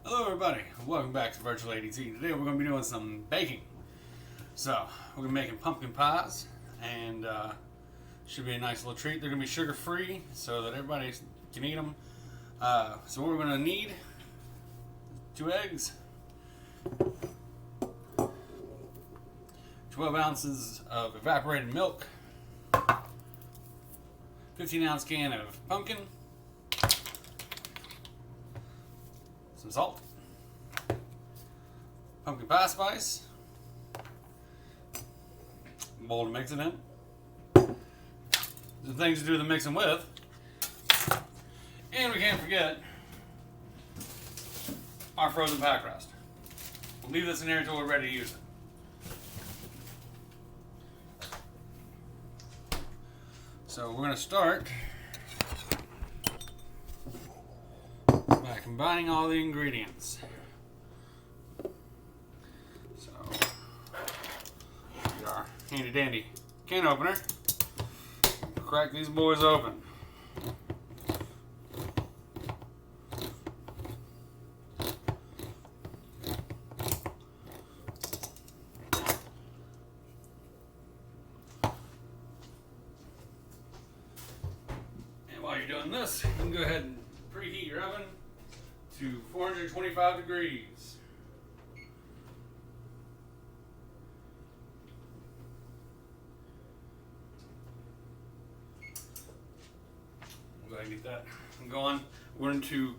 Hello everybody, welcome back to Virtual ADT. Today we're going to be doing some baking. So, we're going to be making pumpkin pies, and should be a nice little treat. They're going to be sugar free so that everybody can eat them. So what we're going to need: 2 eggs, 12 ounces of evaporated milk, 15-ounce can of pumpkin, some salt, pumpkin pie spice, bowl to mix it in, some things to do the mixing with, and we can't forget our frozen pie crust. We'll leave this in here until we're ready to use it. So we're going to start by combining all the ingredients. So, get our handy dandy can opener. Crack these boys open. And while you're doing this, you can go ahead and preheat your oven to 425 degrees. Go ahead and get that going. We're going to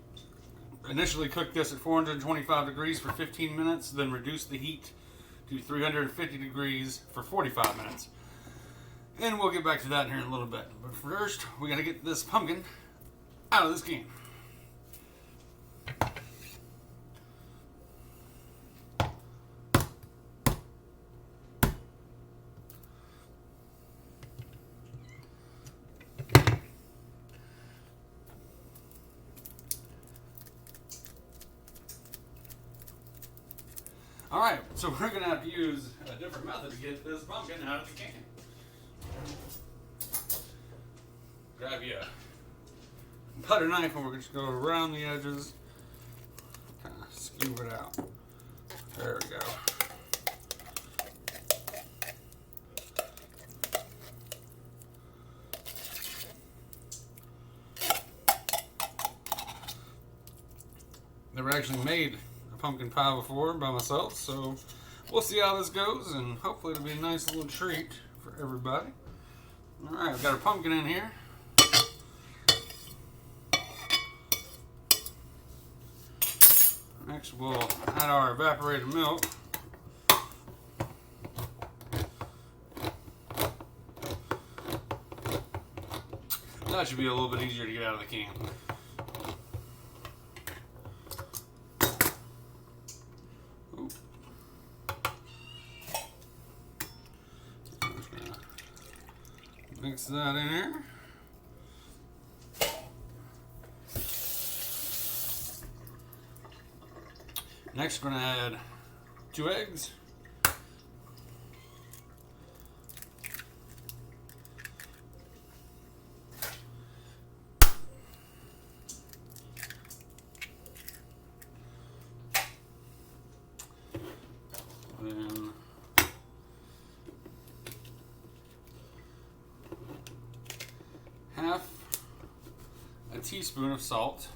initially cook this at 425 degrees for 15 minutes, then reduce the heat to 350 degrees for 45 minutes. And we'll get back to that here in a little bit. But first, we got to get this pumpkin out of this can. Alright, so we're going to have to use a different method to get this pumpkin out of the can. Grab you a butter knife and we're just going to go around the edges, kind of scoop it out. There we go. Never actually made a pumpkin pie before by myself, so we'll see how this goes, and hopefully it'll be a nice little treat for everybody. Alright, I've got our pumpkin in here. Next we'll add our evaporated milk. That should be a little bit easier to get out of the can. Mix that in here. Next, we're going to add 2 eggs. Then half a teaspoon of salt.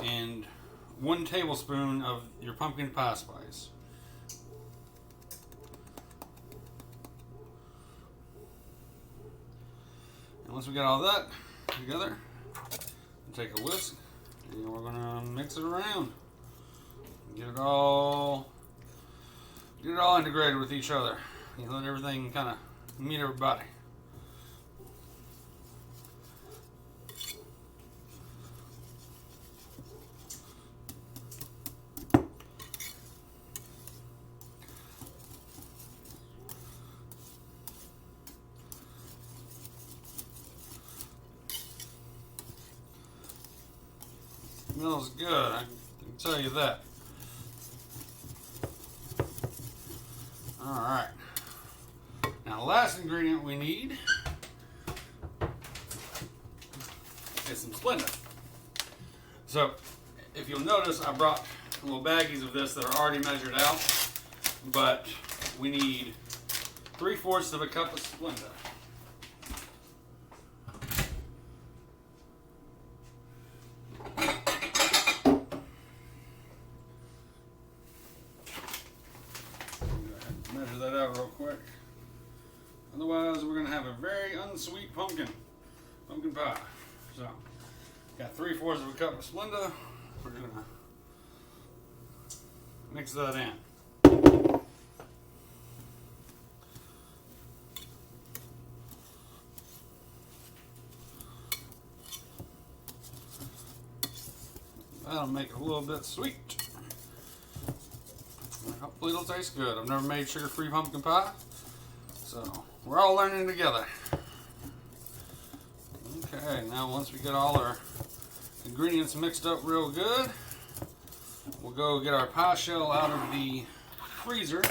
And 1 tablespoon of your pumpkin pie spice. And once we got all that together, we'll take a whisk and we're gonna mix it around. Get it all integrated with each other. You let everything kind of meet everybody. Smells good. I can tell you that. Alright. Now the last ingredient we need is some Splenda. So, if you'll notice, I brought little baggies of this that are already measured out, but we need 3/4 of a cup of Splenda. Measure that out real quick. Otherwise, we're going to have a very unsweet pumpkin pie. So, got 3/4 of a cup of Splenda. We're going to mix that in. That'll make it a little bit sweet. Hopefully it'll taste good. I've never made sugar-free pumpkin pie, so we're all learning together. Okay, now once we get all our ingredients mixed up real good, we'll go get our pie shell out of the freezer.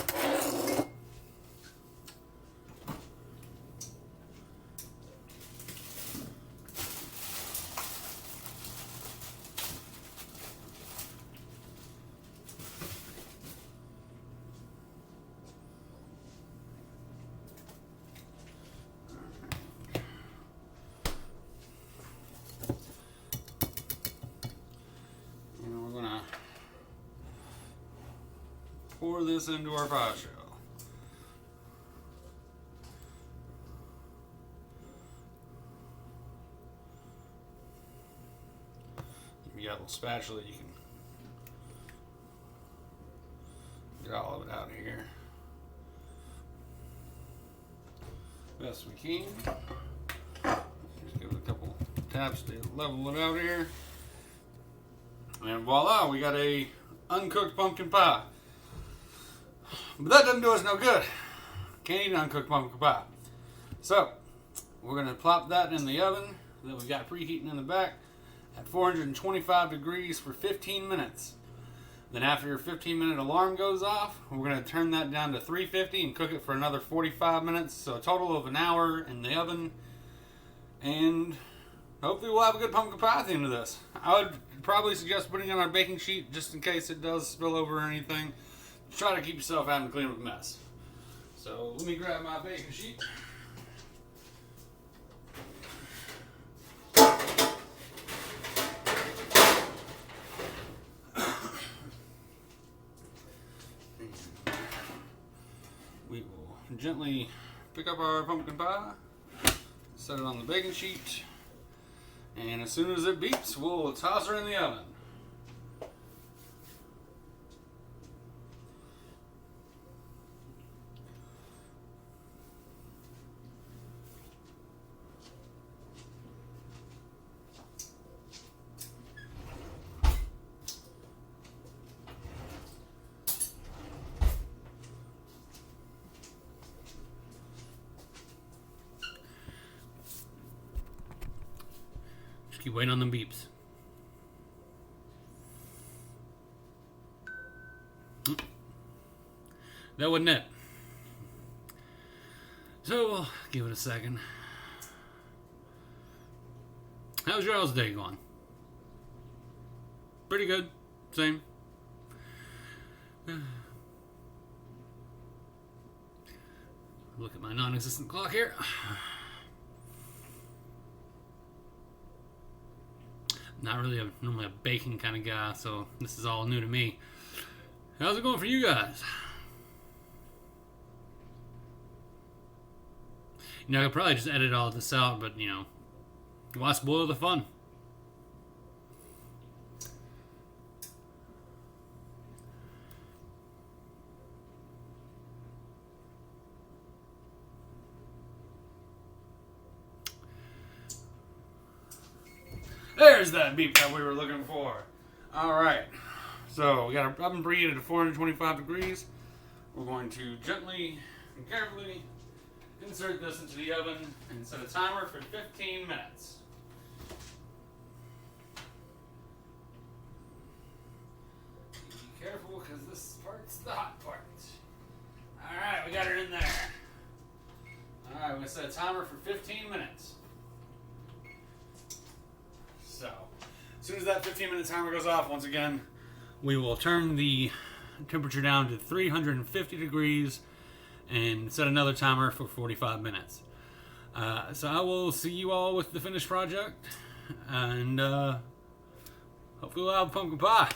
Pour this into our pie shell. If you got a little spatula, you can get all of it out of here. Best we can. Just give it a couple taps to level it out here. And voila, we got a uncooked pumpkin pie. But that doesn't do us no good. Can't eat uncooked pumpkin pie. So, we're going to plop that in the oven that we got preheating in the back at 425 degrees for 15 minutes. Then after your 15-minute alarm goes off, we're going to turn that down to 350 and cook it for another 45 minutes. So a total of an hour in the oven. And hopefully we'll have a good pumpkin pie at the end of this. I would probably suggest putting it on our baking sheet just in case it does spill over or anything. Try to keep yourself having to clean up a mess. So let me grab my baking sheet. We will gently pick up our pumpkin pie, set it on the baking sheet, and as soon as it beeps, we'll toss her in the oven. Keep waiting on them beeps. That wasn't it. So we'll give it a second. How's your all's day going? Pretty good. Same. Look at my non-existent clock here. Not really normally a baking kind of guy, so this is all new to me. How's it going for you guys? You know, I could probably just edit all this out, but you know, why spoil the fun? There's that beep that we were looking for. Alright, so we got our oven preheated at 425 degrees. We're going to gently and carefully insert this into the oven and set a timer for 15 minutes. because this part's the hot part. Alright, we got her in there. Alright, we're going to set a timer for 15 minutes. So, as soon as that 15-minute timer goes off, once again, we will turn the temperature down to 350 degrees and set another timer for 45 minutes. So I will see you all with the finished project, and hopefully we'll have pumpkin pie.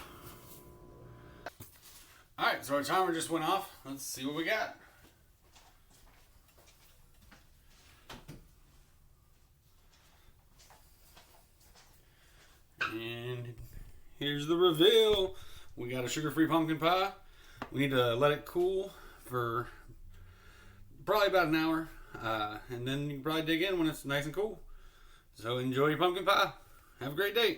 Alright, so our timer just went off. Let's see what we got. And here's the reveal. We got a sugar-free pumpkin pie. We need to let it cool for probably about an hour. And then you can probably dig in when it's nice and cool. So enjoy your pumpkin pie. Have a great day.